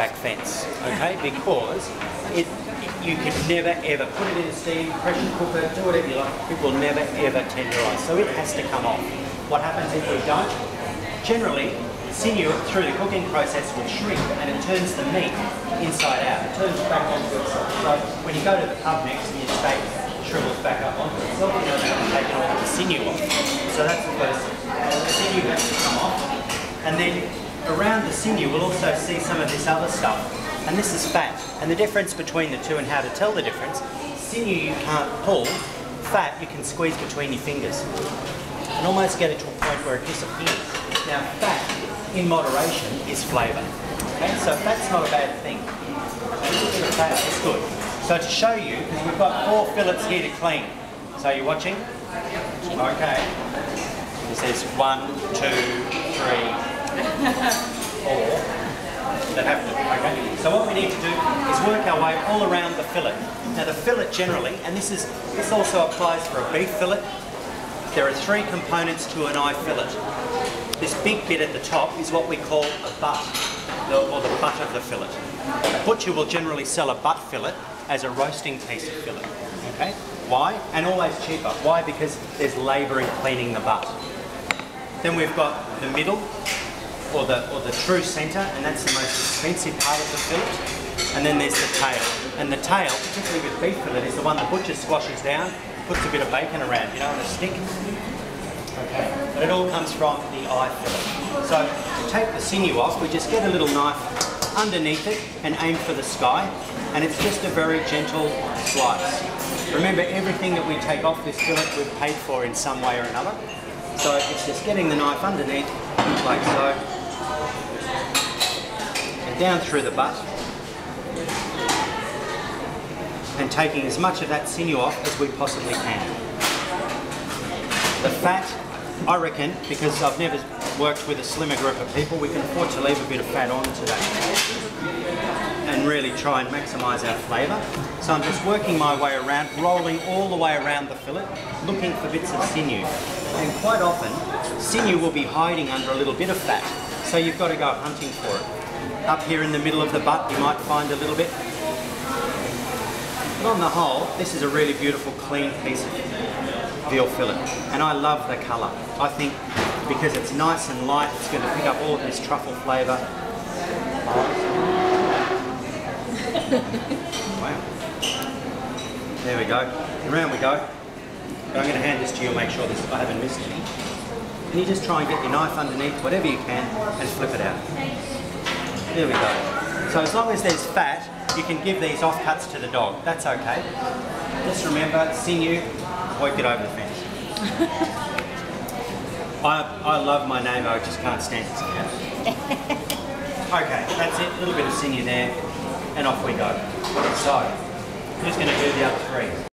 back fence, okay? Because you can never ever put it in a steam, pressure cooker, do whatever you like. It will never ever tenderise, so it has to come off. What happens if we don't? Generally, sinew through the cooking process will shrink and it turns the meat inside out. It turns back onto itself. So when you go to the pub next and your steak shrivels back up onto itself, you know they haven't taken all the sinew off. So that's the first thing. The sinew has to come off. And then around the sinew we'll also see some of this other stuff. And this is fat. And the difference between the two and how to tell the difference, sinew you can't pull, fat you can squeeze between your fingers and almost get it to a point where it disappears. Now fat, in moderation, is flavour. Okay, so fat's not a bad thing. It's good. So to show you, because we've got 4 fillets here to clean. So are you watching? Okay. It says 1, 2, 3, 4. That have to, okay. So what we need to do is work our way all around the fillet. Now the fillet generally, and this also applies for a beef fillet, there are 3 components to an eye fillet. This big bit at the top is what we call a butt, or the butt of the fillet. A butcher will generally sell a butt fillet as a roasting piece of fillet. Okay? Why? And always cheaper. Why? Because there's labour in cleaning the butt. Then we've got the middle, or the true centre, and that's the most expensive part of the fillet. And then there's the tail. And the tail, particularly with beef fillet, is the one the butcher squashes down, puts a bit of bacon around, you know, on a stick. Okay. But it all comes from the eye fillet. So to take the sinew off, we just get a little knife underneath it and aim for the sky. And it's just a very gentle slice. Remember, everything that we take off this fillet we've paid for in some way or another. So it's just getting the knife underneath, like so, and down through the butt, and taking as much of that sinew off as we possibly can. The fat, I reckon, because I've never worked with a slimmer group of people, we can afford to leave a bit of fat on today and really try and maximise our flavour. So I'm just working my way around, rolling all the way around the fillet, looking for bits of sinew. And quite often, sinew will be hiding under a little bit of fat, so you've got to go hunting for it. Up here in the middle of the butt, you might find a little bit. But on the whole, this is a really beautiful, clean piece of veal fillet. And I love the colour. I think because it's nice and light, it's going to pick up all of this truffle flavour. Wow. There we go. Around we go. But I'm going to hand this to you and make sure I haven't missed any. And you just try and get your knife underneath, whatever you can, and flip it out. There we go. So as long as there's fat, you can give these offcuts to the dog. That's okay. Just remember, sinew, avoid get over the fence. I love my neighbour, I just can't stand his cat. Okay, that's it. A little bit of sinew there, and off we go. So, who's going to do the other 3?